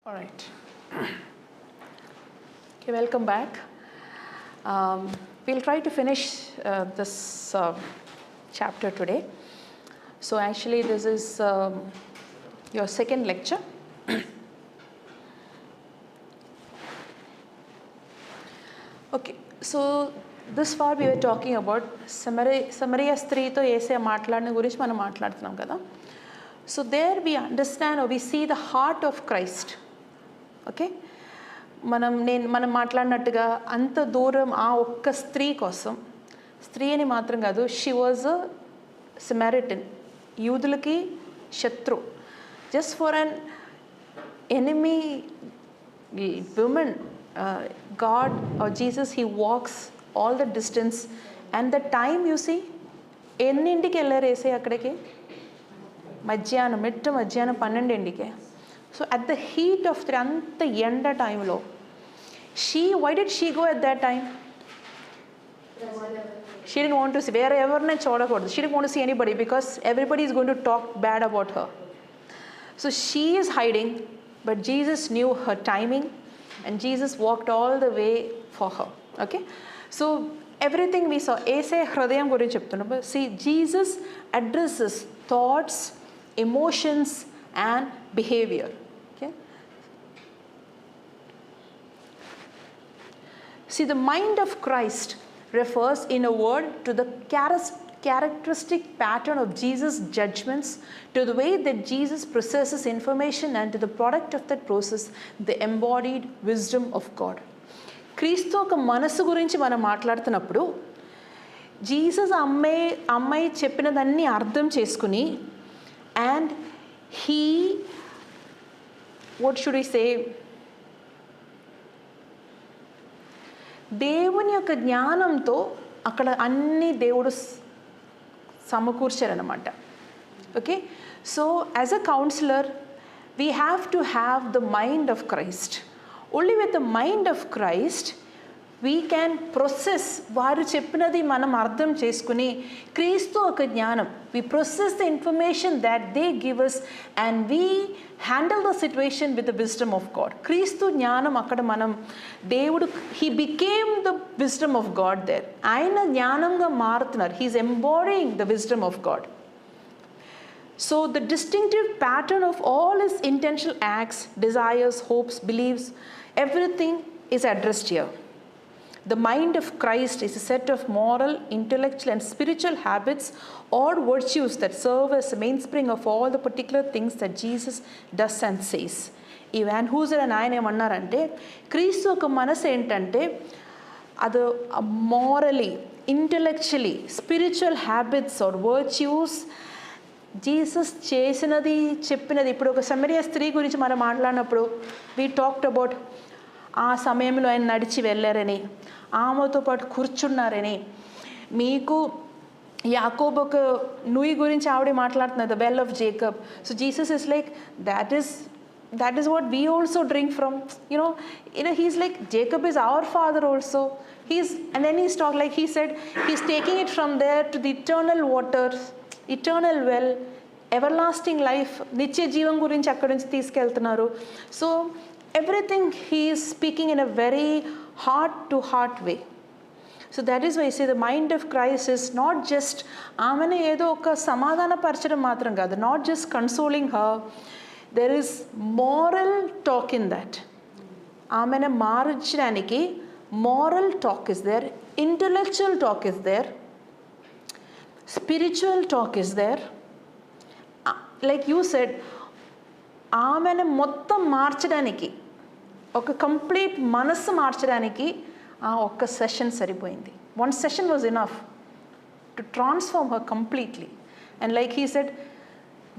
All right. Okay, welcome back. We'll try to finish this chapter today. So actually this is your second lecture. Okay, so this far we were talking about Samaria స్త్రీతో యేసయ్య మాట్లాడిన గురించి మనం మాట్లాడుతున్నాం కదా. So there we understand or we see the heart of Christ. Okay, మనం మాట్లాడినట్టుగా అంత దూరం ఆ ఒక్క స్త్రీ కోసం, స్త్రీ అని మాత్రం కాదు, షీ వాజ్ అ సమరిటన్, యూదులకి శత్రు, just for an enemy woman, God or Jesus, he walks all the distance and the time, you see, ఎన్నింటికి వెళ్ళారు వేసే అక్కడికి? మధ్యాహ్నం 12 So at the heat of the anta yenda time lo, why did she go at that time? She didn't want to see wherever na chodakodu. She didn't want to see anybody because everybody is going to talk bad about her. So she is hiding, but Jesus knew her timing and Jesus walked all the way for her. Okay, so everything we saw, ese hridayam gurinchi cheptunna. See, Jesus addresses thoughts, emotions and behavior. Okay, see, the mind of Christ refers in a word to the characteristic pattern of Jesus' judgments, to the way that Jesus processes information, and to the product of that process, the embodied wisdom of God. క్రీస్తు ఒక మనసు గురించి మనం మాట్లాడుతున్నప్పుడు Jesus అమ్మాయి చెప్పినదాన్ని అర్థం చేసుకుని, and he, what should we say, దేవుని యొక్క జ్ఞానంతో అక్కడ అన్ని దేవుడు సమకూర్చారనమాట. Okay, so as a counsellor we have to have the mind of Christ. Only with the mind of Christ we can process, వారు చెప్పినది మనం అర్థం చేసుకుని, క్రీస్తు ఒక జ్ఞానం, we process the information that they give us and we handle the situation with the wisdom of God. క్రీస్తు జ్ఞానం అక్కడ మనం, దేవుడు he became the wisdom of God there. ఆయన జ్ఞానంగా మారుతున్నారు. He is ఎంబాడీయింగ్ the wisdom of God. So the distinctive pattern of all his intentional acts, desires, hopes, beliefs, everything is addressed here. The mind of Christ is a set of moral, intellectual and spiritual habits or virtues that serve as the mainspring of all the particular things that Jesus does and says. ఈ వ్యాన్ హూజర్ అని ఆయన ఏమన్నారంటే, క్రీస్తు ఒక మనసు ఏంటంటే అది morally, intellectually, spiritual habits or virtues, Jesus చేసినది చెప్పినది. ఇప్పుడు ఒక సమరియా స్త్రీ గురించి మనం మాట్లాడినప్పుడు వీ టాక్డ్ అబౌట్ ఆ సమయంలో ఆయన నడిచి వెళ్ళారని, ఆమెతో పాటు కూర్చున్నారని. మీకు యాకోబు ఒక నూయి గురించి ఆవిడ మాట్లాడుతున్నారు, the well of Jacob. So Jesus is like that is what we also drink from. You know, he's like, Jacob is our father also. And then he's talking like, he said he's taking it from there to the eternal waters, eternal well, everlasting life, నిత్య జీవం గురించి అక్కడి నుంచి తీసుకెళ్తున్నారు. So everything he is speaking in a very heart to heart way. So that is why I say the mind of Christ is not just ఆమెను ఏదో ఒక సమాధాన పరచడం మాత్రం కాదు, not just consoling her. There is moral talk in that. ఆమెను మార్చడానికి moral talk is there, intellectual talk is there, spiritual talk is there. Like you said, ఆమెను మొత్తం మార్చడానికి, ఒక కంప్లీట్ మనస్సు మార్చడానికి ఆ ఒక్క సెషన్ సరిపోయింది. One session was enough to transform her completely. And like he said,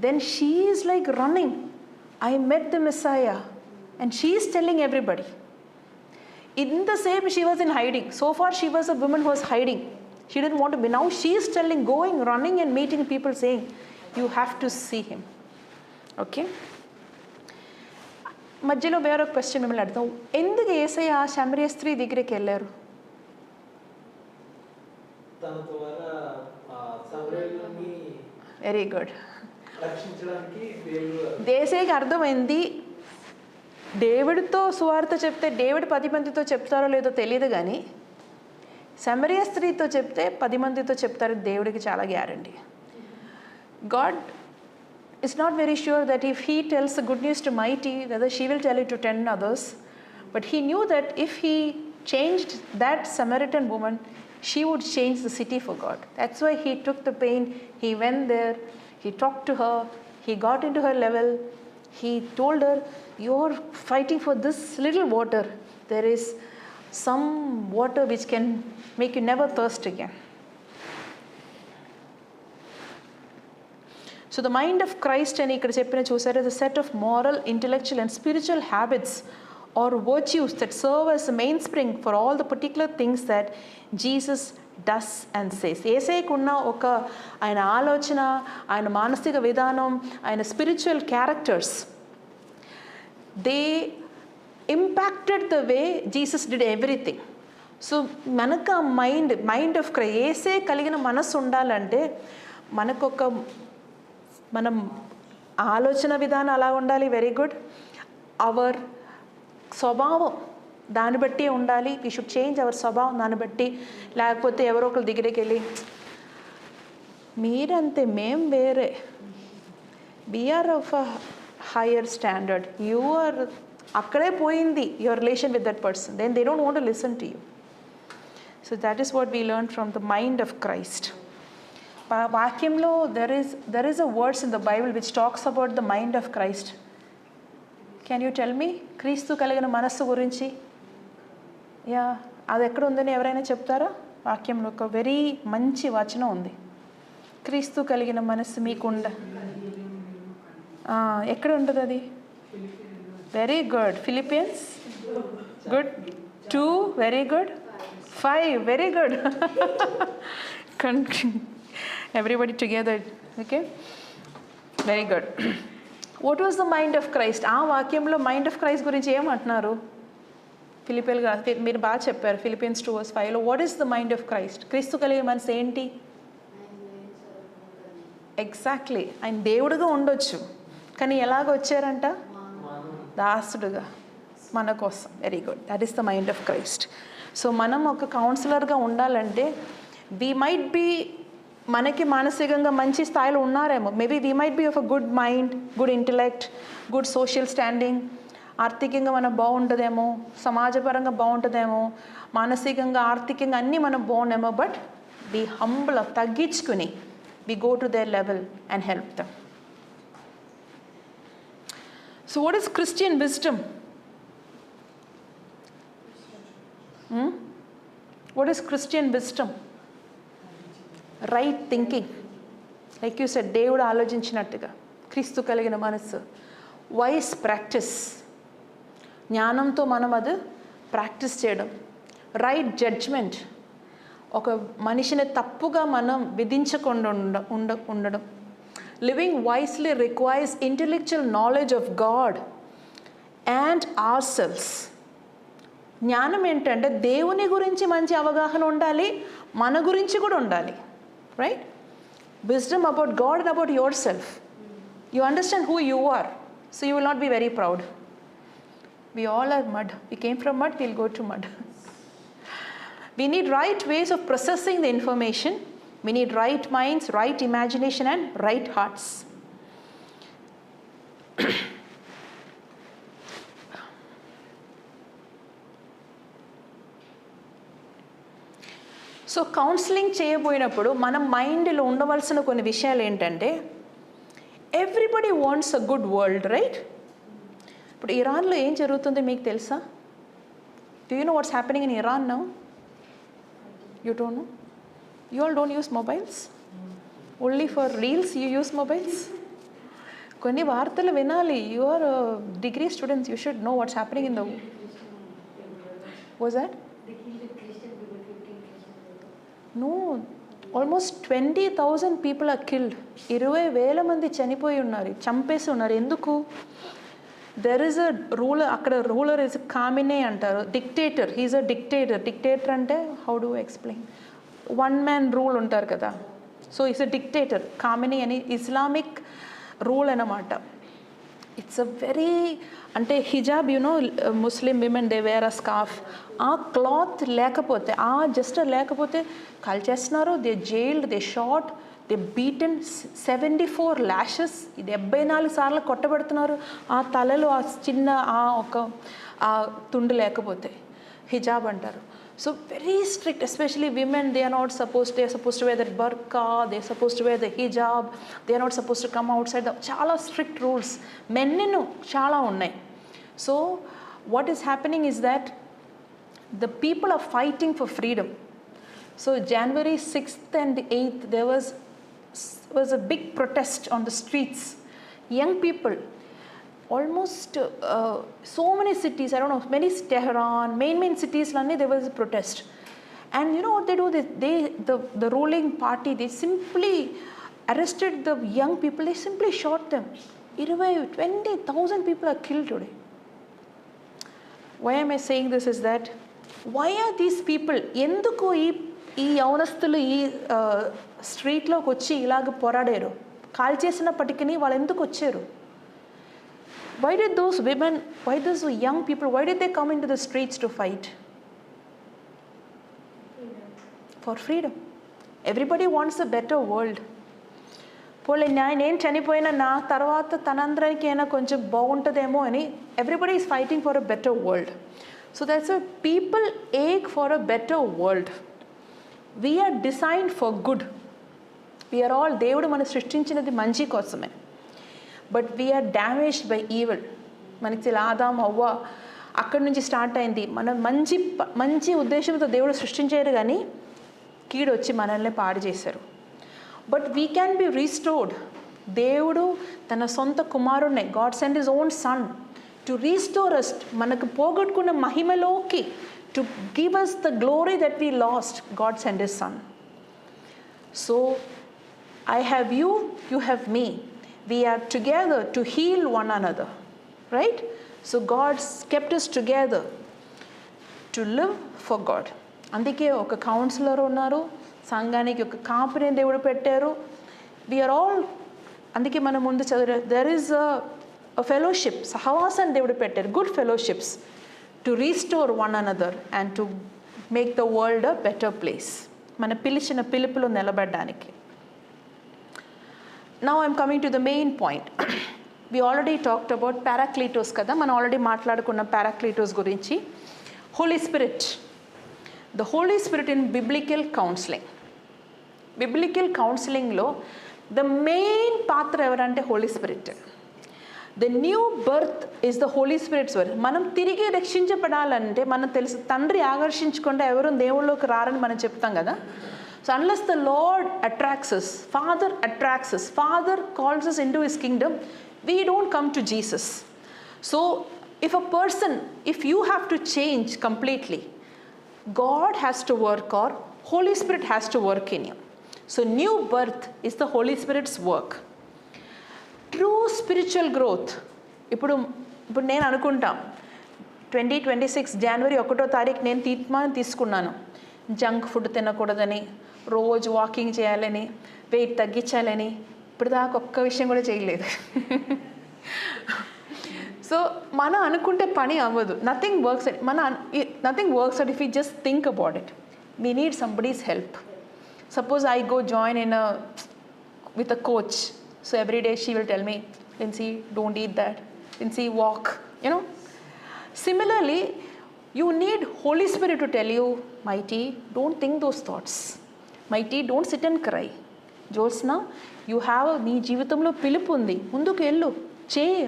then she is like running, I met the messiah, and she is telling everybody. In the same, she was in hiding. So far she was a woman who was hiding. She didn't want to be. Now she is telling, going, running and meeting people, saying, you have to see him. Okay, మధ్యలో వేరే question మిమ్మల్ని అడుగుతాం, ఎందుకు యేసయ్య ఆ Samaria స్త్రీ దగ్గరికి వెళ్ళారు? Very good. యేసయ్యకి అర్థమైంది డేవిడ్తో సువార్త చెప్తే డేవిడ్ 10 మందితో చెప్తారో లేదో తెలియదు, కానీ సమరియా స్త్రీతో చెప్తే 10 మందితో చెప్తారు దేవుడికి చాలా guarantee. God is not very sure that if he tells the good news to mighty, whether she will tell it to 10 others. But he knew that if he changed that Samaritan woman, she would change the city for God. That's why he took the pain. He went there. He talked to her. He got into her level. He told her, you're fighting for this little water. There is some water which can make you never thirst again. So the mind of Christ అని ఇక్కడ చెప్పిన చూసారు, is a set of moral, intellectual and spiritual habits or virtues that serve as a mainspring for all the particular things that Jesus does and says. యేసేకున్న ఒక ఆయన ఆలోచన, ఆయన మానసిక విధానం, ఆయన spiritual characters, they impacted the way Jesus did everything. So మనకు ఆ mind of Christ, యేసే కలిగిన మనసు ఉండాలంటే మనకొక మనం ఆలోచన విధానం అలా ఉండాలి, వెరీ గుడ్. అవర్ స్వభావం దాన్ని బట్టి ఉండాలి. వీ షుడ్ చేంజ్ అవర్ స్వభావం దాన్ని బట్టి. లేకపోతే ఎవరో ఒకరి దగ్గరికి వెళ్ళి మీరంతే మేం వేరే, we are of a higher standard, you are, అక్కడే పోయింది your relation with that person. Then they don't want to listen to you. So that is what we learn from the mind of Christ. వాక్యంలో there is a words in the Bible which talks about the mind of Christ. Can you tell me? క్రీస్తు కలిగిన మనస్సు గురించి. Yeah, అది ఎక్కడ ఉందని ఎవరైనా చెప్తారా? వాక్యంలో ఒక వెరీ మంచి వచనం ఉంది, క్రీస్తు కలిగిన మనస్సు మీకుండ. ఎక్కడ ఉంటుంది అది? Very good. Philippians, good. 2, very good. 5, very good. Everybody together, okay? Very good. What was the mind of Christ? ఆ వాక్యంలో మైండ్ ఆఫ్ క్రైస్ట్ గురించి ఏమంటున్నారు? ఫిలిపియన్గా మీరు బాగా చెప్పారు. ఫిలిపియన్స్ 2:5లో what is the mind of Christ? క్రీస్తు కలిగే మనసు ఏంటి? ఎగ్జాక్ట్లీ, ఆయన దేవుడుగా ఉండొచ్చు, కానీ ఎలాగ వచ్చారంట? దాసుడుగా మన కోసం. Very good. That is the mind of Christ. So మనం ఒక కౌన్సిలర్గా ఉండాలంటే వీ మైట్ బీ, మనకి మానసికంగా మంచి స్థాయిలో ఉన్నారేమో, maybe we might be of a good mind, good intellect, good social standing, ఆర్థికంగా మనం బాగుంటుందేమో, సమాజపరంగా బాగుంటుందేమో, మానసికంగా ఆర్థికంగా అన్నీ మనం బాగున్నామో, బట్ వి హంబుల్, తగ్గించుకుని we go to their level and help them. So what is Christian wisdom? What is Christian wisdom? Right thinking, like you said, దేవుడు ఆలోచించినట్టుగా, క్రీస్తు కలిగిన మనస్సు. వైస్ ప్రాక్టీస్, జ్ఞానంతో మనం అది ప్రాక్టీస్ చేయడం. రైట్ జడ్జ్మెంట్, ఒక మనిషిని తప్పుగా మనం విధించకుండా ఉండడం. Living wisely requires intellectual knowledge of God and hour cells. జ్ఞానం ఏంటంటే దేవుని గురించి మంచి అవగాహన ఉండాలి, మన గురించి కూడా ఉండాలి. Right? Wisdom about God and about yourself. You understand who you are, so you will not be very proud. We all are mud. We came from mud, we'll go to mud. We need right ways of processing the information. We need right minds, right imagination and right hearts. So counselling చేయబోయినప్పుడు మనం మైండ్లో ఉండవలసిన కొన్ని విషయాలు ఏంటంటే, everybody wants a good world, right? ఇప్పుడు ఇరాన్లో ఏం జరుగుతుంది మీకు తెలుసా? Do you know what's happening in Iran now? You don't know? You all don't use mobiles? Only for reels you use mobiles? కొన్ని వార్తలు వినాలి. You are degree students, you should know what's happening in the. Was that? No, almost 20,000 people are killed. 20,000 మంది చనిపోయి ఉన్నారు, చంపేసి ఉన్నారు. ఎందుకు? There is a ruler, అక్కడ రూలర్ ఇస్ ఖామినే అంటారు, dictator. He's a dictator. Dictator అంటే how do explain? One man rule ఉంటారు కదా. So is a dictator. Khamenei అని ఇస్లామిక్ రూల్ అన్నమాట. ఇట్స్ అ వెరీ అంటే hijab Muslim women they wear a scarf, ఆ cloth లేకపోతే, ఆ జస్ట్ లేకపోతే కాల్ చేస్తున్నారు, they jailed, they shot, they beaten 74 lashes, 74 సార్లు కొట్టబడుతున్నారు ఆ తలలో ఆ చిన్న ఆ తుండు లేకపోతే. హిజాబ్ అంటారు. So very strict, especially women, they are supposed to wear that burqa, they are supposed to wear the hijab, they are not supposed to come outside. చాలా strict rules men చాలా ఉన్నాయి. So what is happening is that the people are fighting for freedom. So January 6th and 8th there was a big protest on the streets. Young people, almost so many cities, I don't know, many Tehran, main cities lani there was a protest. And you know what they do, the ruling party, they simply arrested the young people, they simply shot them. 20,000 people are killed today. Why am I saying this is that, why are these people, ఎందుకు ఈ యవనస్తులు ఈ స్ట్రీట్లోకి వచ్చి ఇలాగ పోరాడారు, call చేసినప్పటికీ వాళ్ళు ఎందుకు వచ్చారు? Why did those women, why those young people, why did they come into the streets to fight? For freedom. Everybody wants a better world. పోలే నేను చనిపోయిన నా తర్వాత తనందరికైనా కొంచెం బాగుంటుందేమో అని everybody is fighting for a better world. So that's why people ache for a better world. We are designed for good. We are all, దేవుడు మనం సృష్టించినది మంచి కోసమే. But we are damaged by evil. మనకి ఆదాం అవ్వ అక్కడి నుంచి స్టార్ట్ అయింది. మనం మంచి ఉద్దేశంతో దేవుడు సృష్టించారు, కానీ కీడు వచ్చి మనల్ని పాడు చేశారు. But we can be restored. దేవుడు తన సొంత కుమారుణ్ణి, God send his own son to restore us, మనకు పోగొట్టుకున్న మహిమలోకి, to give us the glory that we lost, God send his son. So I have you, you have me. We are together to heal one another, right? So God's kept us together to live for God. అందుకే ఒక councillor ఉన్నారు, సంఘానికి ఒక కాపుని దేవుడు పెట్టారు. We are all, అందుకే మనం ముందు చదివే, there is a fellowship, సహవాసాన్ని దేవుడు పెట్టారు, good fellowships to restore one another and to make the world a better place. మన పిలిచిన పిలుపులో నిలబడడానికి. Now I'm coming to the main point. We already talked about Parakletos kada, మనం already మాట్లాడుకున్న Parakletos గురించి. Holy Spirit. The Holy Spirit in biblical counseling. Biblical counseling లో the main పాత్ర ఎవరంటే Holy Spirit. The new birth is the Holy Spirit's work. మనం తిరిగి రక్షించబడాలంటే మనం తెలుసు, తండ్రి ఆకర్షించకుండా ఎవరు దేవుళ్ళలోకి రారని మనం చెప్తాం కదా. So unless the Lord attracts us, Father attracts us, Father calls us into His kingdom, we don't come to Jesus. So if you have to change completely, God has to work or Holy Spirit has to work in you. So new birth is the Holy Spirit's work. True spiritual growth. ఇప్పుడు నేను అనుకుంటా 2026 జనవరి 1వ తారీఖు నేను తీర్మానం తీసుకున్నాను, junk food తినకూడదని, రోజు వాకింగ్ చేయాలని, వెయిట్ తగ్గించాలని. ఇప్పుడు దాకా ఒక్క విషయం కూడా చేయలేదు. సో మనం అనుకుంటే పని అవ్వదు. Nothing works out if you just think about it. We need somebody's help. Suppose I go join in with a coach, so every day she will tell me, Lindsay, don't eat that, Lindsay, walk, Similarly, you need Holy Spirit to tell you, Mighty, don't think those thoughts. Mighty, don't sit and cry. Josna, you have నీ జీవితంలో పిలుపు ఉంది, ముందుకు వెళ్ళు, చేయి.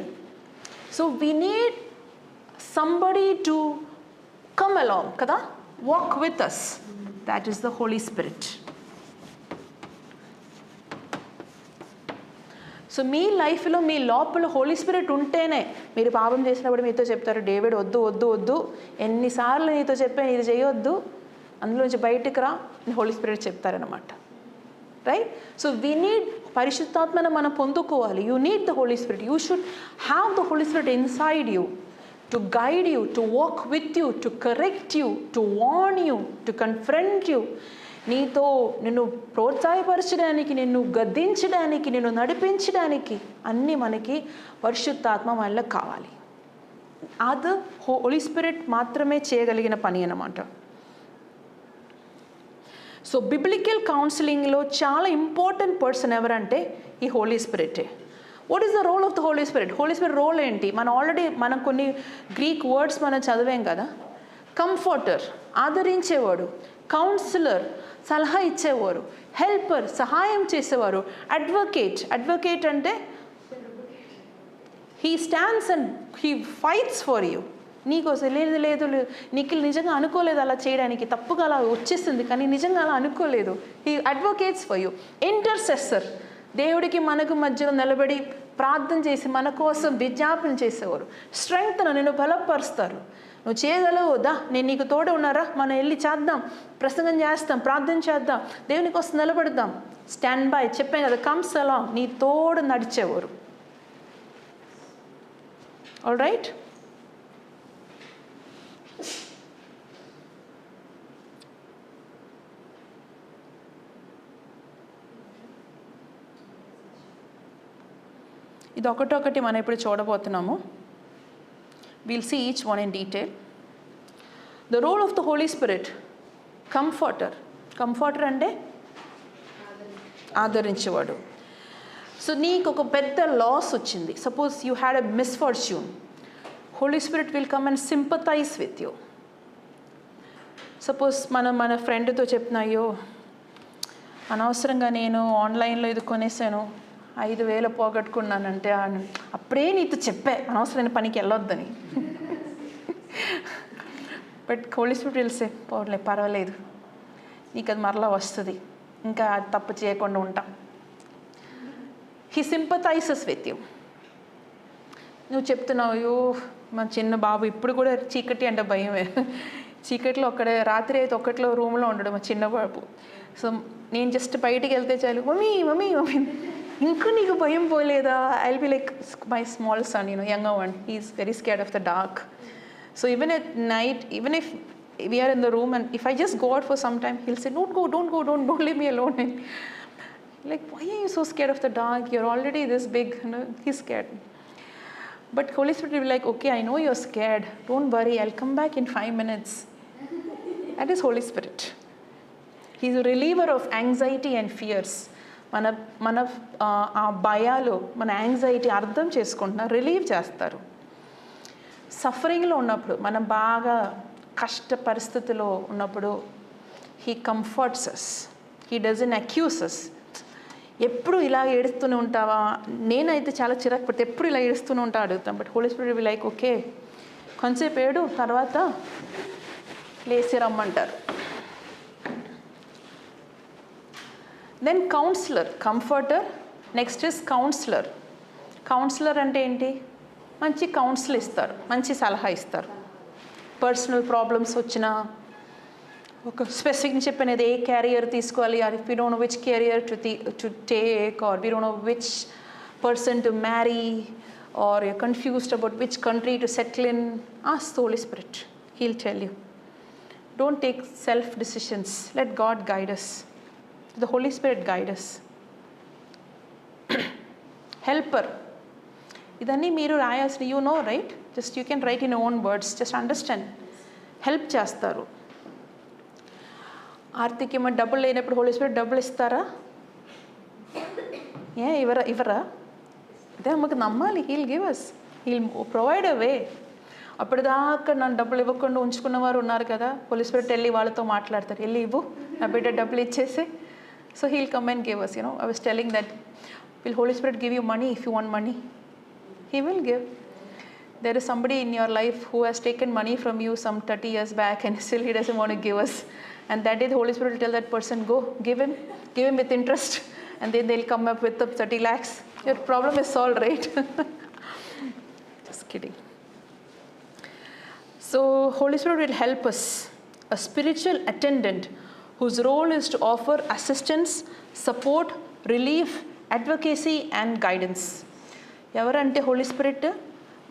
So we need somebody to come along, kada, walk with us. That is the Holy Spirit. So మీ లైఫ్లో మీ లోపల హోలీ స్పిరిట్ ఉంటేనే, మీరు పాపం చేసినప్పుడు మీతో చెప్తారు, డేవిడ్ వద్దు వద్దు వద్దు, ఎన్నిసార్లు నీతో చెప్పాను ఇది చేయొద్దు, అందులోంచి బయటకు రా, హోలీ స్పిరిట్ చెప్తారనమాట. రైట్? సో వీ నీడ్, పరిశుద్ధాత్మను మనం పొందుకోవాలి. You need the Holy Spirit. You should have the Holy Spirit inside you to guide you, to walk with you, to correct you, to warn you, to confront you. నీతో నిన్ను ప్రోత్సాహపరచడానికి, నిన్ను గద్దించడానికి, నిన్ను నడిపించడానికి అన్నీ మనకి పరిశుద్ధాత్మ మనలో కావాలి. అది హోలీ స్పిరిట్ మాత్రమే చేయగలిగిన పని అన్నమాట. సో బిబ్లికల్ కౌన్సిలింగ్లో చాలా ఇంపార్టెంట్ పర్సన్ ఎవరంటే ఈ హోలీ స్పిరిటే. What is the role of the Holy Spirit? Holy Spirit role ఏంటి? మనం కొన్ని గ్రీక్ వర్డ్స్ మనం చదివాం కదా. కంఫర్టర్, ఆదరించేవాడు. కౌన్సిలర్, సలహా ఇచ్చేవారు. హెల్పర్, సహాయం చేసేవారు. అడ్వకేట్ అంటే he stands and he fights for you. నీకోసం లేదు నీకు నిజంగా అనుకోలేదు అలా చేయడానికి, తప్పుగా అలా వచ్చేసింది కానీ నిజంగా అలా అనుకోలేదు. He advocates for you. Intercessor, దేవుడికి మనకు మధ్యలో నిలబడి ప్రార్థన చేసి మన కోసం విజ్ఞాపన చేసేవారు. స్ట్రెంగ్త్, నిన్ను బలపరుస్తారు. నువ్వు చేయగలవు, దా నేను నీకు తోడు ఉన్నారా, మనం వెళ్ళి చేద్దాం, ప్రసంగం చేస్తాం, ప్రార్థన చేద్దాం, దేవుని కోసం నిలబడదాం, స్టాండ్ బై చెప్పాను కదా, కమ్స్ అలాంగ్, నీ తోడు నడిచేవారు. All right. ఇది ఒకటొకటి మనం ఇప్పుడు చూడబోతున్నాము. Will see each one in detail. The role of the Holy Spirit. Comforter అంటే ఆదరించేవాడు. సో నీకు ఒక పెద్ద లాస్ వచ్చింది, suppose you had a misfortune, Holy Spirit will come and sympathise with you. Suppose మన ఫ్రెండ్తో చెప్తున్నాయో, అనవసరంగా నేను ఆన్లైన్లో ఇది కొనేసాను, 5,000 పోగొట్టుకున్నానంటే అప్పుడే నీతో చెప్పే అనవసరమైన పనికి వెళ్ళొద్దని. But Holy Spirit will say, పర్వాలేదు, నీకు అది మరలా వస్తుంది, ఇంకా తప్పు చేయకుండా ఉంటాం. He sympathises with you. నువ్వు చెప్తున్నావు, అయ్యో మా చిన్న బాబు ఇప్పుడు కూడా చీకటి అంటే భయమే, చీకట్లో ఒక్కడే, రాత్రి అయితే ఒక్కట్లో రూమ్లో ఉండడు మా చిన్న బాబు. సో నేను జస్ట్ బయటికి వెళ్తే చాలు, మమ్మీ మమ్మీ మమ్మీ, ఇంకా నీకు భయం పోలేదా? I will be like my small son, younger one, he is very scared of the dark. So even at night, even if we are in the room and if I just go out for some time, he'll say, don't go, don't leave me alone. And like, why are you so scared of the dark? You're already this big. He's scared. But Holy Spirit will be like, okay, I know you're scared, don't worry, I'll come back in 5 minutes. That is Holy Spirit. He's a reliever of anxiety and fears. మన ఆ భయాలు, మన anxiety అర్థం చేసుకుంటున్నా relieve చేస్తారు. సఫరింగ్లో ఉన్నప్పుడు, మనం బాగా కష్ట పరిస్థితిలో ఉన్నప్పుడు, he comforts us, he doesn't accuse us. ఎప్పుడు ఇలా ఏడుస్తూనే ఉంటావా? నేనైతే చాలా చిరాకు పడితే ఎప్పుడు ఇలా ఏడుస్తూనే ఉంటా అడుగుతాం. But Holy Spirit will like, okay కొంచెంసేపు ఏడు, తర్వాత లేచి రమ్మంటారు. Then counsellor, comforter, next is counsellor. Counsellor అంటే ఏంటి? మంచి కౌన్సిల్ ఇస్తారు, మంచి సలహా ఇస్తారు. పర్సనల్ ప్రాబ్లమ్స్ వచ్చినా, ఒక స్పెసిఫిక్గా చెప్పినది, ఏ క్యారియర్ తీసుకోవాలి, or if we don't know which career to take, or we don't know which person to marry, or you're confused about which country to settle in, ask the Holy Spirit. He'll tell you. Don't take self decisions, let God guide us. The Holy Spirit guide us. Helper, ఇదన్నీ మీరు రాయాల్సిన, you know right, just you can write in own words, just understand. Help చేస్తారు. ఆర్థిక ఏమో డబ్బులు లేనప్పుడు Holi spirit డబ్బులు ఇస్తారా? ఇవ్వరా? అదే మాకు నమ్మాలి. He'll give us, he'll provide a way. అప్పటిదాకా నన్ను డబ్బులు ఇవ్వకుండా ఉంచుకున్న వారు ఉన్నారు కదా, హోలీ స్పిరిట్ వెళ్ళి వాళ్ళతో మాట్లాడతారు, వెళ్ళి ఇవ్వు, నా బిడ్డ డబ్బులు ఇచ్చేసి. So he'll come and give us, I was telling that, will Holy Spirit give you money if you want money? He will give. There is somebody in your life who has taken money from you some 30 years back and still he doesn't want to give us. And that day the Holy Spirit will tell that person, go, give him with interest. And then they'll come up with the 30 lakhs. Your problem is solved, right? Just kidding. So Holy Spirit will help us. A spiritual attendant whose role is to offer assistance, support, relief, advocacy and guidance. ఎవరంటే Holi spirit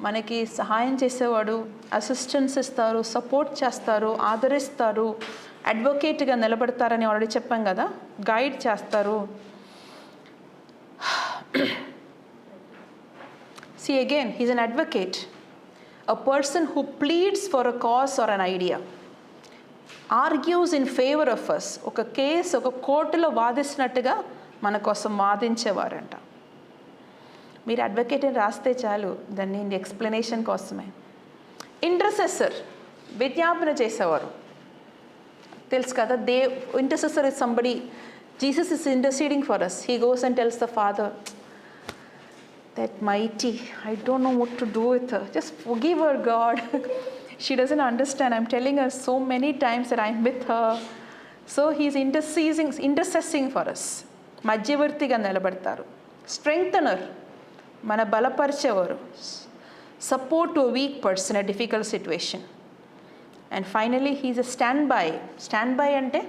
మనకి సహాయం చేసేవాడు, assistance ఇస్తారు, support చేస్తారు, ఆదరిస్తారు, అడ్వకేట్గా నిలబడతారని already చెప్పాం కదా, guide చేస్తారు. See again, he's an advocate, a person who pleads for a cause or an idea, argues in favor of us. ఒక కేసు ఒక కోర్టులో వాదిస్తున్నట్టుగా మన కోసం వాదించేవారంట. మీరు అడ్వకేట్ అని రాస్తే చాలు, దాన్ని ఎక్స్ప్లెనేషన్ కోసమే. ఇంటర్సెసర్, విజ్ఞాపన చేసేవారు, తెలుసు కదా. Intercessor is somebody, Jesus is interceding for us. He goes and tells the father, that mighty, I don't know what to do with her, just forgive her, God. She doesn't understand, I'm telling her so many times that I'm with her. So he's intercessing for us. మధ్యవర్తిగా నిలబడతారు. Strengthener, మన బలపరిచేవారు. Support to weak person, a difficult situation. And finally he's a stand by. Stand by అంటే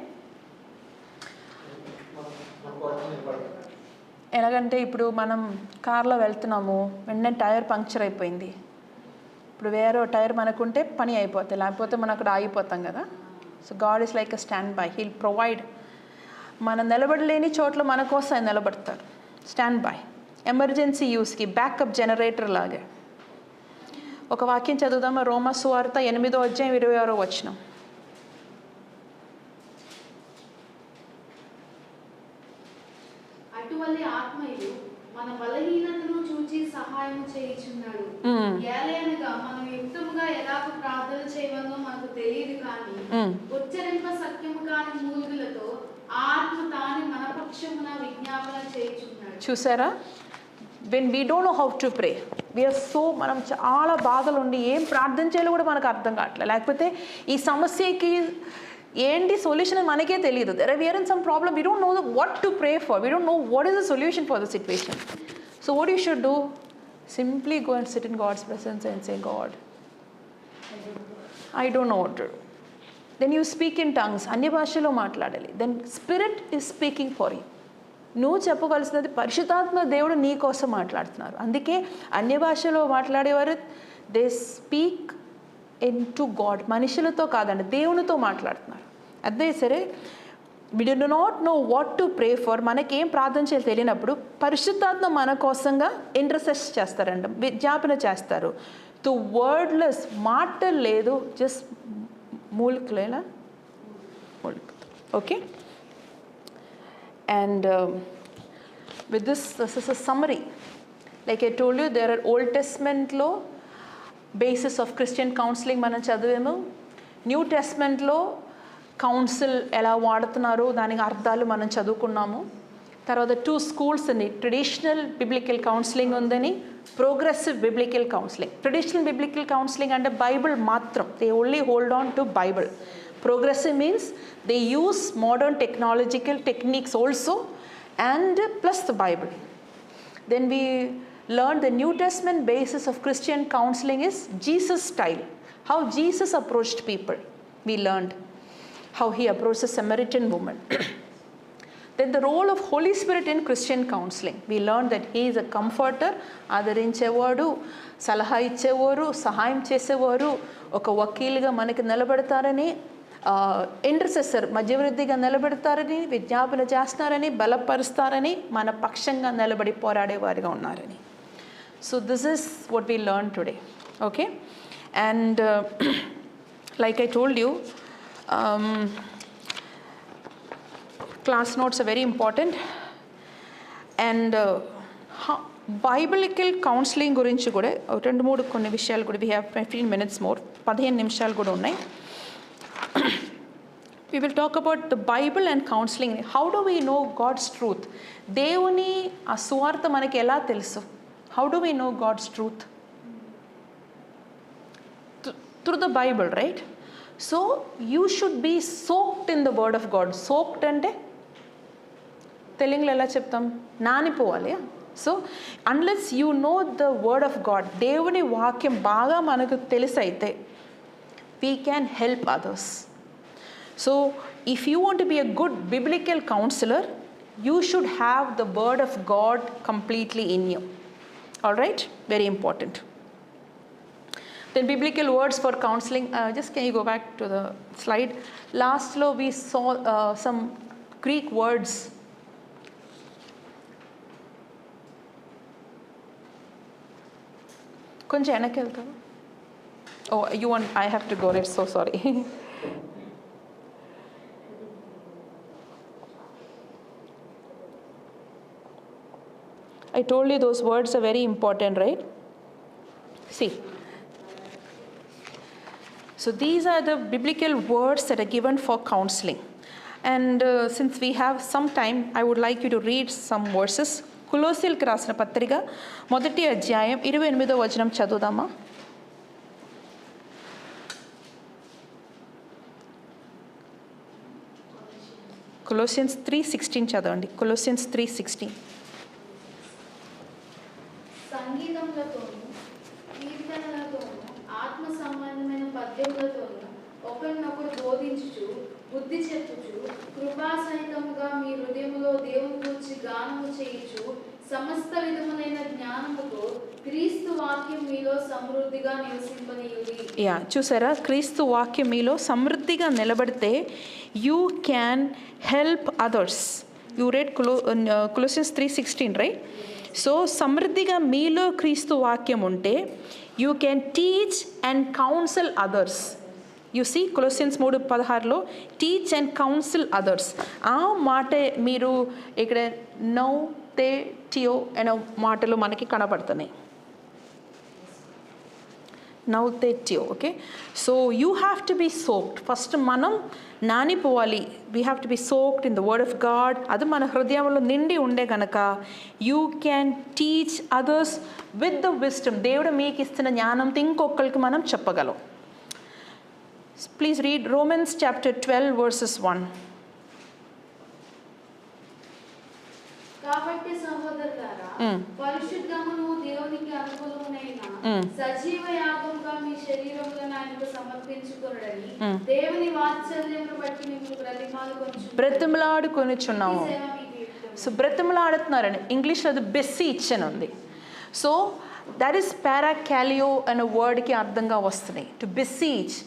ఎలాగంటే, ఇప్పుడు మనం కార్లో వెళ్తున్నాము, వెంటనే టైర్ పంక్చర్ అయిపోయింది, ఇప్పుడు వేరే టైర్ మనకుంటే పని అయిపోతుంది, లేకపోతే మనం అక్కడ ఆగిపోతాం కదా. So God is like a stand by, he'll provide. మనం నిలబడలేని చోట్ల మన కోసం ఆయన నిలబడతారు. స్టాండ్ బై, ఎమర్జెన్సీ యూస్కి బ్యాకప్ జనరేటర్ లాగే. ఒక వాక్యం చదువుదామా, రోమా సువార్త 8వ అధ్యాయం 26వ వచనం. అటువలే ఆత్మయు మన బలహీనతను చూచి సహాయం చేయుచున్నాడు. ఏలయనగా మనం యుక్తముగా ఎలాగ ప్రార్థన చేయవలనో మనకు తెలియదు, కానీ ఉచ్చరింప సత్యము కాని మూలుగులతో ఆత్మ తానే మన పక్షమున విజ్ఞాపన చేయుచున్నాడు. చూసారా, when we don't know how to pray, we are so, మనం చాలా బాధలు ఉండి ఏం ప్రార్థన చేయాలో కూడా మనకు అర్థం కావట్లేదు, లేకపోతే ఈ సమస్యకి ఏంటి సొల్యూషన్ అని మనకే తెలియదు. we are in some problem, we don't know what to pray for, we don't know what is the solution for the situation. So what you should do, simply go and sit in God's presence and say, God, I don't know what to do. Then you speak in tongues, అన్య భాషలో మాట్లాడాలి. Then Spirit is speaking for you. నువ్వు చెప్పవలసినది పరిశుద్ధాత్మ దేవుడు నీ కోసం మాట్లాడుతున్నారు. అందుకే అన్య భాషలో మాట్లాడేవారు they speak in to God, మనుషులతో కాదండి, దేవునితో మాట్లాడుతున్నారు. అదే సరే, we do not know what to pray for, మనకేం ప్రార్థన చేయాలి తెలియనప్పుడు పరిశుద్ధాత్మ మన కోసంగా ఇంటర్సెస్ చేస్తారంట, విజ్ఞాపన చేస్తారు. టు వర్డ్లెస్, మాటలు లేదు, జస్ట్ మూలికలేలా మూలిక. Okay, and with this is a summary. Like I told you, there are Old Testament lo basis of Christian counseling మనం చదివాము. న్యూ టెస్ట్మెంట్లో కౌన్సిల్ ఎలా వాడుతున్నారో దానికి అర్థాలు మనం చదువుకున్నాము. తర్వాత 2 schools అని, ట్రెడిషనల్ బిబ్లికల్ కౌన్సిలింగ్ ఉందని, progressive biblical counselling. Traditional biblical counselling అంటే బైబిల్ మాత్రం, they only hold on to Bible. Progressive means they use modern technological techniques also and plus the Bible. Then we learned the New Testament basis of Christian counseling is Jesus style. How Jesus approached people. We learned how he approached the Samaritan woman. Then the role of Holy Spirit in Christian counseling. We learned that he is a comforter, ఆదరించేవాడు, సలహా ఇచ్చేవారు, సహాయం చేసేవారు, ఒక వకీలుగా మనకి నిలబడతారని, intercessor మధ్యవృద్ధిగా నిలబెడతారని, విజ్ఞాపన చేస్తారని, బలపరుస్తారని, మన పక్షంగా నిలబడి పోరాడేవారిగా ఉన్నారని. So this is what we learn today. Okay, and like I told you, class notes are very important. And biblical counselling గురించి కూడా 2-3 కొన్ని విషయాలు కూడా, వీ హ్యావ్ 15 minutes మోర్, 15 నిమిషాలు కూడా ఉన్నాయి. We will talk about the Bible and counseling. How do we know God's truth? దేవుని ఆ సువార్త మనకి ఎలా తెలుసు? How do we know God's truth? Through the Bible, right? So you should be soaked in the word of God. Soaked అంటే తెలుగులో ఎలా చెప్తాం? నానిపోవాలి. So unless you know the word of God, దేవుని వాక్యం బాగా మనకు తెలిసైతే we can help others. So if you want to be a good biblical counselor, you should have the word of God completely in you. All right, very important. Then biblical words for counseling. Just can you go back to the slide? Last lo we saw some Greek words. కొంచెం వెనక్కి వెళ్తావా? Oh, you want? I have to go. Right? So sorry. I told you those words are very important, right? See. So these are the biblical words that are given for counseling. And since we have some time, I would like you to read some verses. కొలొస్సీయులకు రాసిన పత్రిక 1వ అధ్యాయం 28వ వచనం చదువుదామా? Colossians 3:16 చదవండి. Colossians 3:16. సంగీతములతోను కీర్తనలతోను ఆత్మ సంబంధమైన పద్యములతోను ఒకరినొకరు బోధించుచు బుద్ధి చెప్పుచు కృపాసహితముగా మీ హృదయములో దేవుని గురించి గానము చేయుచు సమస్త విధములైన జ్ఞానముతో క్రీస్తు వాక్యం మీలో సమృద్ధిగా నివసింపనీయుడి. చూసారా, క్రీస్తు వాక్యం మీలో సమృద్ధిగా నిలబడితే you can help others. You read Colossians 3:16, right? So సమృద్ధిగా మీలో క్రీస్తు వాక్యం ఉంటే you can teach and counsel others. You see Colossians 3:16లో టీచ్ అండ్ కౌన్సిల్ అదర్స్. ఆ మాట మీరు ఇక్కడ నౌ తే టియో అనే మాటలు మనకి కనబడుతున్నాయి. నౌ తే టియో. Okay, so you have to be soaked. First మనం నానిపోవాలి. We have to be soaked in the word of God. అది మన హృదయంలో నిండి ఉండే కనుక you can teach others with the wisdom. దేవుడు మీకు ఇస్తున్న జ్ఞానంతో ఇంకొకరికి మనం చెప్పగలం. Please read Romans chapter 12 verses 1. కాబట్టి సహోదరులారా, పరిశుద్ధమును దేవునికి అనుకూలమునైన సజీవ యాగముగా మీ శరీరములను ఆయనకు సమర్పించుకొనుడని దేవుని వాత్సల్యమును బట్టి మిమ్మల్ని బ్రతిమలాడుకొనుచున్నాము. సో బ్రతిమలాడుతున్నారని ఇంగ్లీష్లో అది బెస్సీచ్ అని ఉంది. సో దట్ ఈస్ పారాకాలియో అనే వర్డ్కి అర్థంగా వస్తున్నాయి, టు బెస్సీచ్.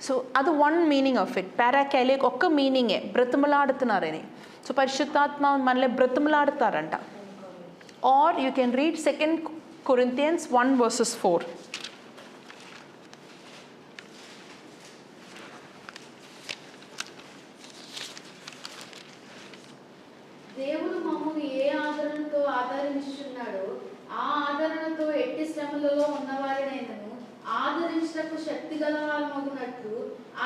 సో అది వన్ మీనింగ్ ఆఫ్ ఇట్. పారాకాలియోకి ఒక్క మీనింగే బ్రతిమలాడుతున్నారని. సో పరిశుద్ధాత్మ మనల్ని బ్రతిమలాడుతారంట. Or you can read 2 Corinthians 1 verses 4. దేవుడు మమ్మల్ని ఏ ఆదరణతో ఆదరించుచున్నాడో ఆ ఆదరణతో ఎట్టి శ్రమలలో ఉన్నవారినైనను ఆదరించటకు శక్తి గలవారమగునట్లు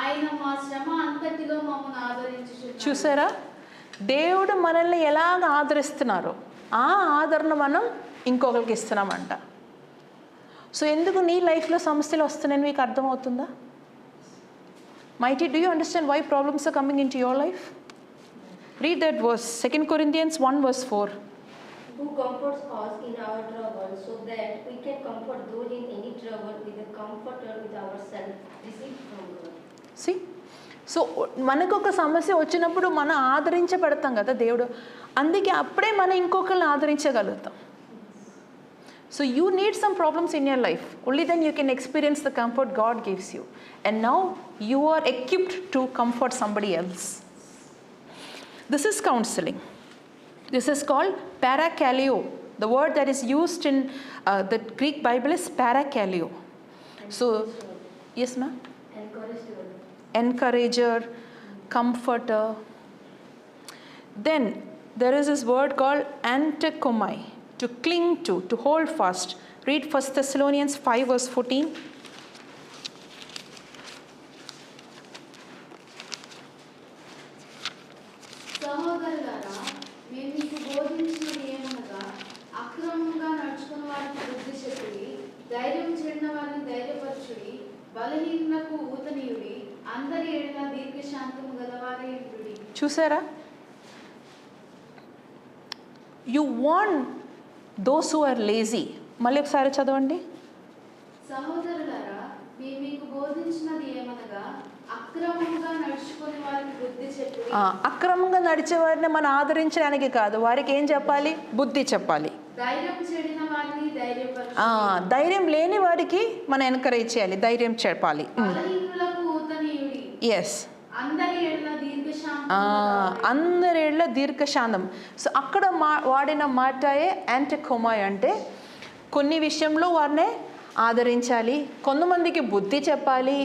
ఆయన మా శ్రమ అంతటిలో మమ్మల్ని ఆదరించుచున్నాడు. చూసారా, దేవుడు మనల్ని ఎలాగ ఆదరిస్తున్నారో ఆ ఆదరణ మనం ఇంకొకరికి ఇస్తున్నామంట. సో ఎందుకు నీ లైఫ్లో సమస్యలు వస్తున్నాయని మీకు అర్థమవుతుందా? Mighty, do you understand why problems are coming into your life? Read that verse, 2 Corinthians 1 verse 4. Who comforts us in our trouble, so that we can comfort those in any trouble with the comforter with ourselves received from God. See? So మనకు ఒక సమస్య వచ్చినప్పుడు మనం ఆదరించబడతాం కదా దేవుడు. అందుకే అప్పుడే మనం ఇంకొకరిని ఆదరించగలుగుతాం. So you need some problems in your life. Only then you can experience the comfort God gives you. And now you are equipped to comfort somebody else. This is counseling. This is called parakaleo. The word that is used in the Greek Bible is parakaleo. So, yes ma'am? Encourager, comforter. Then there is this word called antekomai, to cling to hold fast. Read 1 Thessalonians 5 verse 14. సహోదరులారా, మేము మీకు బోధించినది ఏమనగా అక్రమంగా నడుచుకున్న వారికి బుద్ధి చెప్పుడి, ధైర్యం చెడిన వారిని ధైర్యపరచుడి, బలహీనకు ఊతనీయుడి, అందరి ఎడల దీర్ఘశాంతము గలవారై ఉండుడి. చూసారా, you want those who are lazy. మళ్ళీ ఒకసారి చదవండి. సహోదరులారా, మేము మీకు బోధించినది ఏమనగా అక్రమంగా నడుచుకునే వారికి బుద్ధి చెప్పుడి. అక్రమంగా నడిచే వారిని మనం ఆదరించడానికి కాదు, వారికి ఏం చెప్పాలి? బుద్ధి చెప్పాలి. ధైర్యం చెడిన వారిని ధైర్యం లేని వారికి మనం ఎంకరేజ్ చేయాలి, ధైర్యం చెప్పాలి. బలహీనులకు ఊతనీయుడి. ఎస్, అందరి ఎడల దీర్ఘశాంతం. అందరి ఎడల దీర్ఘశాంతం. సో అక్కడ వాడిన మాటయే యాంటికోమాయ్, అంటే కొన్ని విషయంలో వారిని ఆదరించాలి, కొంతమందికి బుద్ధి చెప్పాలి,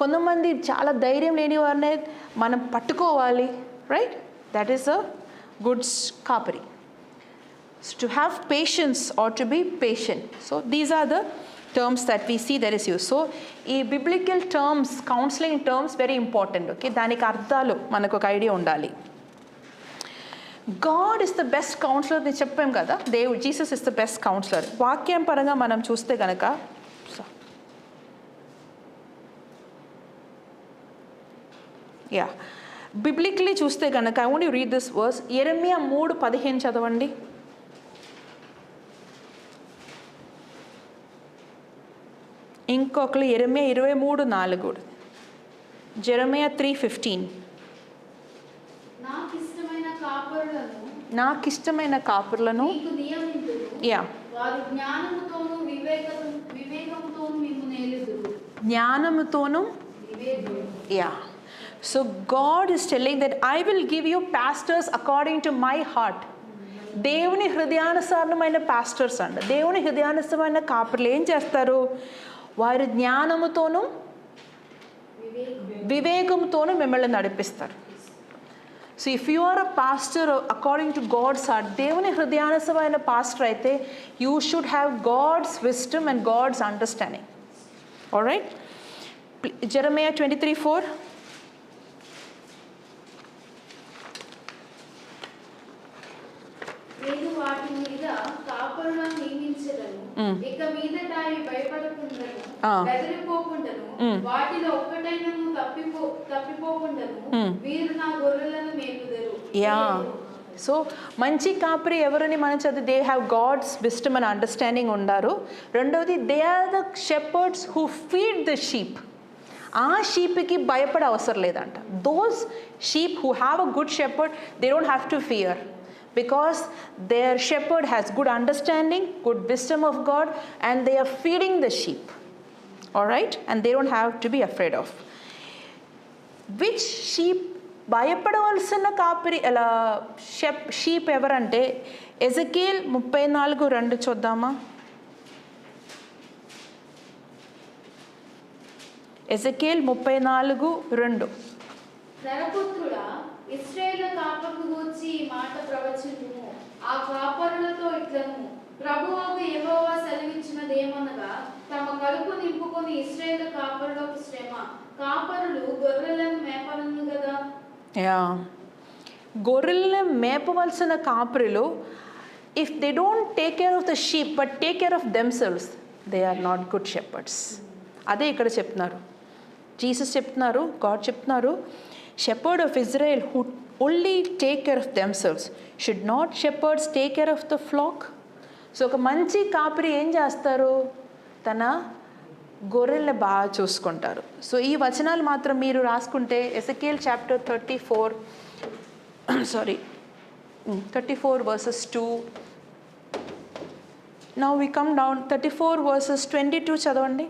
కొంతమంది చాలా ధైర్యం లేని వారిని మనం పట్టుకోవాలి. Right, that is a good కాపరి. To have patience or to be patient. So these are the terms that we see that is used. So ఈ biblical terms, counseling terms very important. Okay, దానికి అర్థాలు మనకు ఒక idea ఉండాలి. God is the best counselor అని చెప్పాం కదా, Jesus is the best counsellor. వాక్యం పరంగా మనం చూస్తే కనుక బిబ్లికలీ చూస్తే కనుక I want you read this verse. యెరెమియా 3:15 చదవండి. ఇంకొకరు యెరెమియా 23:4. జెరెమియా 3:15. నాకు ఇష్టమైన కాపరులను యా జ్ఞానముతోను యా. So God is telling that I will give you pastors according to my heart. దేవుని హృదయానుసారమైన పాస్టర్స్ అంట, దేవుని హృదయానుసారమైన కాపర్లు ఏం చేస్తారు? వారి జ్ఞానముతోనూ వివేకంతోనూ మిమ్మల్ని నడిపిస్తారు. So if you are a pastor according to God's heart, దేవుని హృదయానుసారమైన పాస్టర్ అయితే you should have God's wisdom and God's understanding. Alright, Jeremiah 23:4. నేను వాటి మీద కాపరులను నియమించెదను, ఇక మీదట అవి భయపడకుండాను బెదిరిపోకుండాను వాటిలో ఒక్కటైనను తప్పిపోకుండాను వీరు నా గొర్రెలను మేపుదురు. యా, సో మంచి కాపరి ఎవరని మనం చదివి they have God's wisdom and understanding ఉండారు. రెండవది they are the shepherds who feed the sheep. ఆ షీప్కి భయపడే అవసరం లేదంట. Those sheep who have a good shepherd they don't have to fear, because their shepherd has good understanding, good wisdom of God, and they are feeding the sheep. All right, and they don't have to be afraid of. Which sheep భయపడవలసిన కాపరి అలా sheep ఎవరంటే Ezekiel 34:2 చూద్దామా. Ezekiel 34:2. నరపుత్రుడా, ఇశ్రాయేలు కాపరును గూర్చి ఈ మాట ప్రవచించుము. ఆ కాపరులతో ఇట్లను, ప్రభువగు యెహోవా సెలవిచ్చినదేమనగా, తమ కడుపు నింపుకొని ఇశ్రాయేలు కాపరులకు శ్రమ. కాపరులు గొర్రెలను మేపలను కదా. యా, గొర్రెలను మేపవలసిన కాపరులు if they don't take care of the sheep but take care of themselves, they are not good shepherds. అదే ఇక్కడ చెప్తున్నారు, జీసస్ చెప్తున్నారు, గాడ్ చెప్తున్నారు. Shepherd of Israel who only take care of themselves, should not shepherds take care of the flock? So ఒక మంచి కాపరి ఏం చేస్తారు? తన గొర్రెల్ని బాగా చూసుకుంటారు. సో ఈ వచనాలు మాత్రం మీరు రాసుకుంటే Ezekiel chapter 34 verses 2. Now we come down 34 verses 22 చదవండి.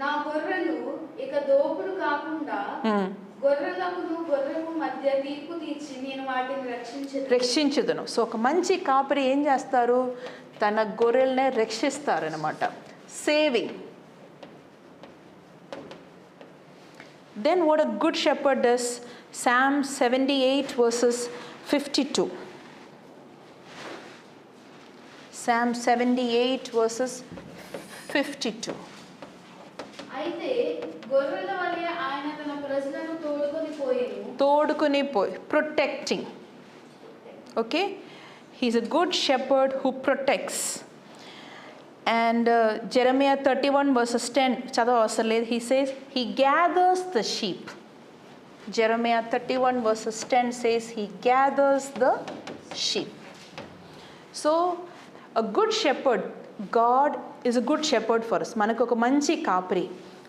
నా గొర్రెలు ఇక దోపుడు కాకుండా గొర్రెలకు మధ్య తీర్పు తీర్చి నేను వాటిని రక్షించుదును. సో ఒక మంచి కాపరి ఏం చేస్తారు? తన గొర్రెల్ని రక్షిస్తారు అనమాట, saving. Then what a good shepherd does, Psalm 78 verses 52. Psalm 78 verses 52. అయితే గొర్రెల వలె ఆయన తన ప్రజలను తోడుకొని పోయి protecting. Okay, he's a good shepherd who protects. And Jeremiah 31 verses 10 చదవ అవసరం లేదు. He says he gathers the sheep. Jeremiah 31 verses 10 says he gathers the sheep. So a good shepherd, God is a good shepherd for us. మనకు ఒక మంచి కాపరి,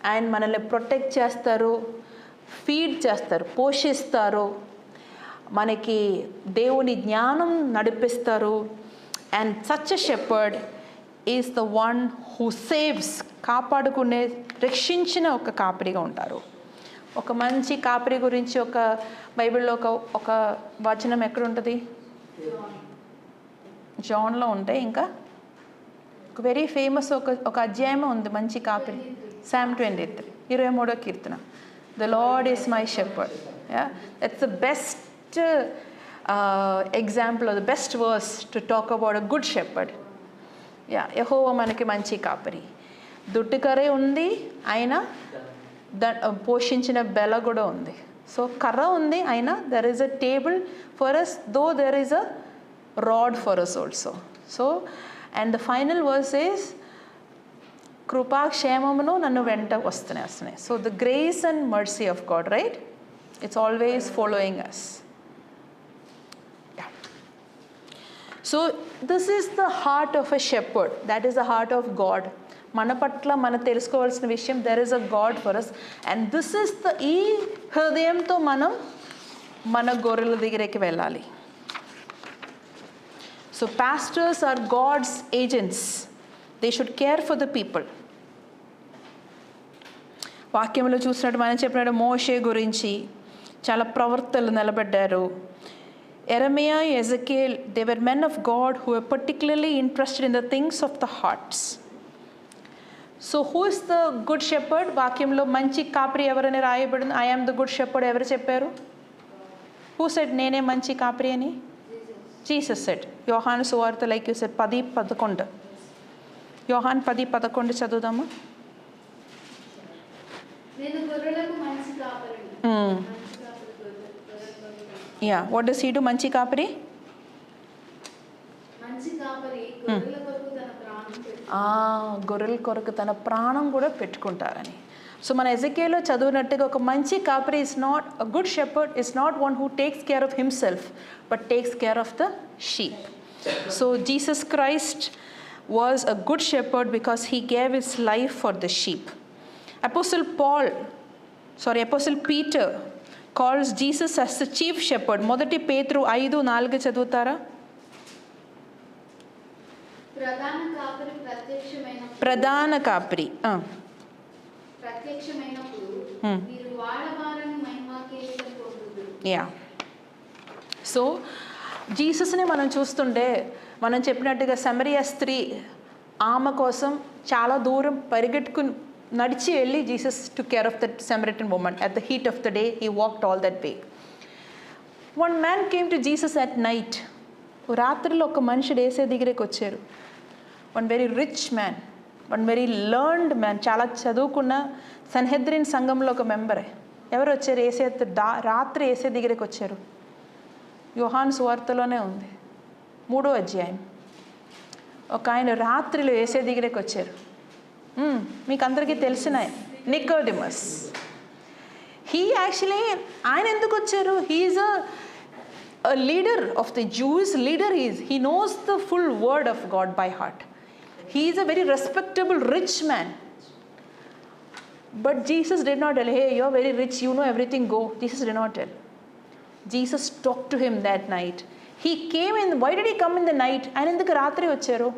ఆయన మనల్ని protect చేస్తారు, ఫీడ్ చేస్తారు, పోషిస్తారు, మనకి దేవుని జ్ఞానం నడిపిస్తారు, and such a shepherd is the one who saves, కాపాడుకునే, రక్షించిన ఒక కాపరిగా ఉంటారు. ఒక మంచి కాపరి గురించి ఒక బైబిల్లో ఒక వచనం ఎక్కడ ఉంటుంది? జాన్లో ఉంటాయి. ఇంకా ఒక వెరీ ఫేమస్ ఒక అధ్యాయం ఉంది మంచి కాపరి, Psalm 23, 23వ Keerthana. The Lord is my shepherd. Yeah, that's the best example or the best verse to talk about a good shepherd. Yeah, యెహోవా మనకి మంచి కాపరి. దుడ్డుకరే ఉంది, ఆయన పోషించిన బెల కూడా ఉంది. సో కర్ర ఉంది, ఆయన there is a table for us, though there is a rod for us also. So and the final verse is కృపాక్షేమమును నన్ను వెంట వస్తున్నాయి. So the grace and mercy of God, right? It's always following us. So this is the heart of a shepherd, that is the heart of God. మన పట్ల మనం తెలుసుకోవాల్సిన విషయం, there is a God for us, and this is the, ఈ హృదయంతో మనం మన గొర్రెల దగ్గరికి వెళ్ళాలి. So pastors are God's agents. They should care for the people. వాక్యంలో చూసినట్టు మనం చెప్పినట్టు మోషే గురించి చాలా ప్రవర్తనలు నిలబడ్డారు. ఎరమియా, Ezekiel, they were men of God who were particularly interested in the things of the hearts. So who is the good shepherd? వాక్యంలో మంచి కాపరి ఎవరని రాయబడింది? I am the good shepherd ఎవరు చెప్పారు? హూ సెడ్ నేనే మంచి కాపరి అని? Jesus said. యోహాను సువార్త, లైక్ యూ సెడ్, 10:11. యోహాన్ 10:11 చదువుదామా? Yeah, what does he do? మంచి కాపరి గొర్రెల కొరకు తన ప్రాణం కూడా పెట్టుకుంటారని. సో మన ఎజెకియల్లో చదివినట్టుగా ఒక మంచి కాపరి is not, a good shepherd is not one who takes care of himself but takes care of the sheep. So Jesus Christ was a good shepherd because he gave his life for the sheep. Apostle Peter calls Jesus as the chief shepherd. మొదటి పేతురు 5:4 చదువుతారా? ప్రధాన కాపరి yeah. So జీసస్ని మనం చూస్తుంటే, మనం చెప్పినట్టుగా Samaria స్త్రీ, ఆమె కోసం చాలా దూరం పరిగెట్టుకుని నడిచి వెళ్ళి Jesus took care of that Samaritan woman. At the heat of the day, he walked all that way. One man came to Jesus at night. రాత్రిలో ఒక మనుషుడు యేసు దగ్గరికి వచ్చారు. One very rich man, one very learned man, చాలా చదువుకున్న Sanhedrin సంఘంలో ఒక మెంబరే. ఎవరు వచ్చారు? యేసు రాత్రి యేసు దగ్గరికి వచ్చారు. యోహాను సువార్తలోనే ఉంది, 3వ అధ్యాయం. ఒక ఆయన రాత్రిలో యేసు దగ్గరికి వచ్చారు. మీకు అందరికీ తెలిసిన నికోడిమస్. ఆయన ఎందుకు వచ్చారు? He is a leader of the Jewish leader. He knows the full word of God by heart. He is a very respectable rich man. But Jesus did not tell, hey, you're very rich, you know everything, go. Jesus did not tell. Jesus talked to him that night. He came in. Why did he come in the night? And enduku raatri vacharu?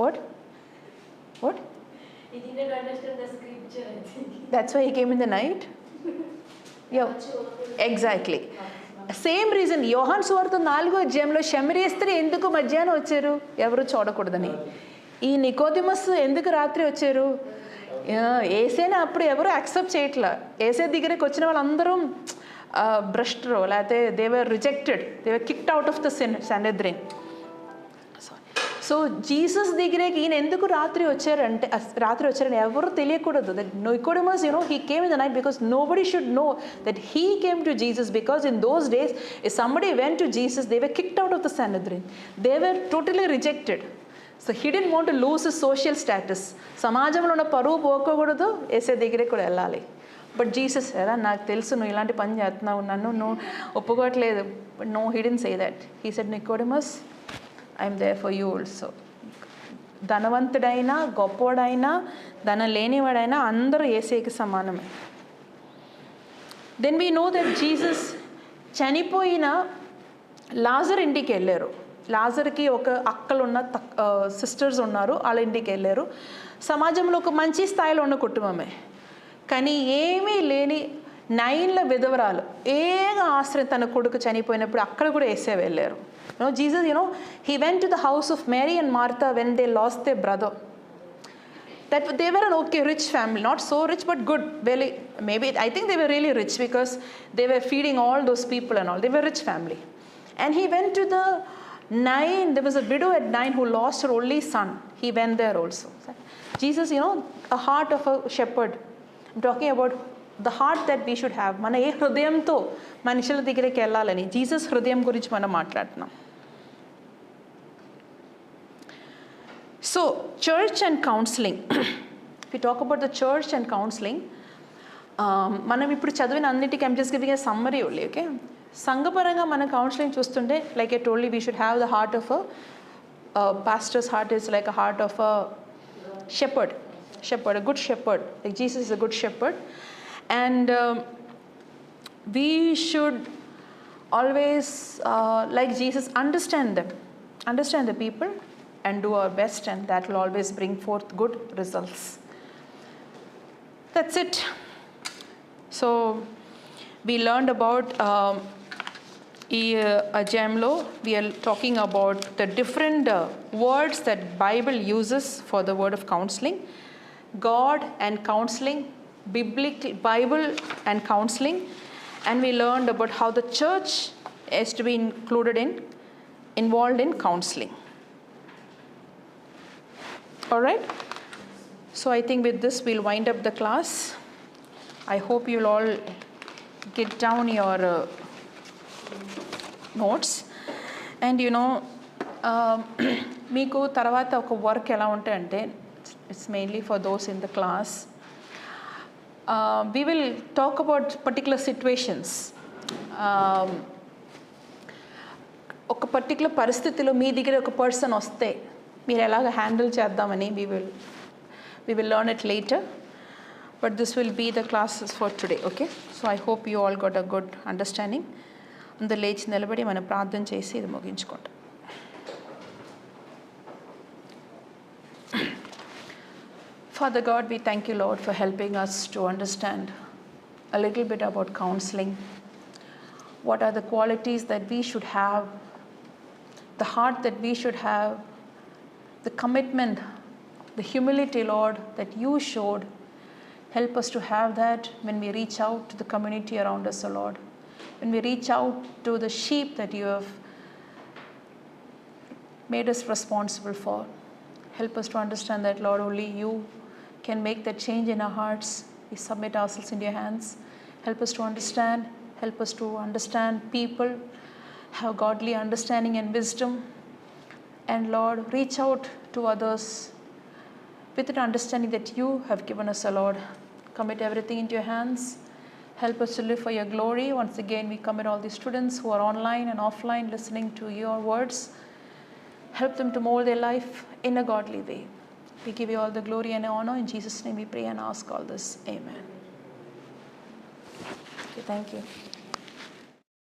What? He didn't understand the scripture, I think. That's why he came in the night? Yeah, exactly. Same reason. యోహాను సువార్త 4వ అధ్యాయంలో శమరియా స్త్రీ ఎందుకు మధ్యాహ్నం వచ్చారు? ఎవరు చూడకూడదని. ఈ నికోదిమస్ ఎందుకు రాత్రి వచ్చారు? ఏసేనా అప్పుడు ఎవరు యాక్సెప్ట్ చేయట్లా. ఏసే దగ్గరికి వచ్చిన వాళ్ళందరూ భ్రష్టులు, లేకపోతే they were rejected, they were kicked out of the Sanhedrin. So Jesus దగ్గరికి ఈయన ఎందుకు రాత్రి వచ్చారని ఎవరు తెలియకూడదు. That Nicodemus, he came in the night because nobody should know that he came to Jesus, because in those days if somebody went to Jesus, they were kicked out of the Sanhedrin. They were totally rejected. So he didn't want to lose his social status. సమాజంలో ఉన్న పరువు పోకూడదు, యేసే దగ్గరికి కూడా వెళ్ళాలి. But Jesus, నాకు తెలుసు నువ్వు ఇలాంటి పని చేస్తున్నావు, నన్ను నువ్వు ఒప్పుకోవట్లేదు. But no, he didn't say that. He said, Nicodemus, I'm there for you also. ధనవంతుడైనా, గొప్పవాడైనా, ధనం లేనివాడైనా అందరూ యేసేకి సమానమే. Then we know that Jesus చనిపోయిన లాజర్ ఇంటికి వెళ్ళారు. లాజర్కి ఒక అక్కలున్న సిస్టర్స్ ఉన్నారు, వాళ్ళ ఇంటికి వెళ్ళారు. సమాజంలో ఒక మంచి స్థాయిలో ఉన్న కుటుంబమే, కానీ ఏమీ లేని 9 విధవరాలు ఏగా ఆశ్రయం, తన కొడుకు చనిపోయినప్పుడు అక్కడ కూడా వేసే వెళ్ళారు. Jesus he went to the house of Mary and Martha when they lost their brother. That they were an okay rich family, not so rich but good, really. Maybe I think they were really rich because they were feeding all those people and all. They were rich family. And he went to the 9, there was a widow at 9 who lost her only son. He went there also. Jesus, a heart of a shepherd. I'm talking about the heart that we should have. మన ఏ హృదయంతో మనుషుల దగ్గరికి వెళ్ళాలని Jesus హృదయం గురించి మనం మాట్లాడుతున్నాం. So church and counselling, we talk about the church and counselling. మనం ఇప్పుడు చదివిన అన్నిటికీ I'm just giving a summary only. Okay, సంఘపరంగా మనం కౌన్సిలింగ్ చూస్తుంటే like I told you, we should have the heart of pastor's heart is like a heart of a shepherd, a good shepherd. Like Jesus is a good shepherd, and we should always like Jesus understand the people and do our best, and that will always bring forth good results. That's it. So we learned about Ajamlo. We are talking about the different words that Bible uses for the word of counseling. God and counseling, biblical Bible and counseling, and we learned about how the church is to be involved in counseling. All right, so I think with this we'll wind up the class. I hope you'll all get down your notes, and మీకు తర్వాత ఒక work ఎలా ఉంటాయంటే, it's mainly for those in the class. We will talk about particular situations. ఒక particular పరిస్థితిలో మీ దగ్గర ఒక person వస్తే మీరు ఎలాగ హ్యాండిల్ చేద్దామని we will learn it later, but this will be the classes for today. Okay, so I hope you all got a good understanding. అందరు లేచి నిలబడి మనం ప్రార్థన చేసి ఇది ముగించుకుంటాం. Father God, we thank you, Lord, for helping us to understand a little bit about counseling. What are the qualities that we should have, the heart that we should have, the commitment, the humility, Lord, that you showed. Help us to have that when we reach out to the community around us, O Lord. When we reach out to the sheep that you have made us responsible for. Help us to understand that, Lord, only you can make that change in our hearts. We submit ourselves into your hands. Help us to understand. Help us to understand people, have godly understanding and wisdom. And Lord, reach out to others with an understanding that you have given us, O Lord. Commit everything into your hands. Help us to live for your glory. Once again, we commit all these students who are online and offline listening to your words. Help them to mold their life in a godly way. We give you all the glory and honor. In Jesus' name we pray and ask all this. Amen. Okay, thank you.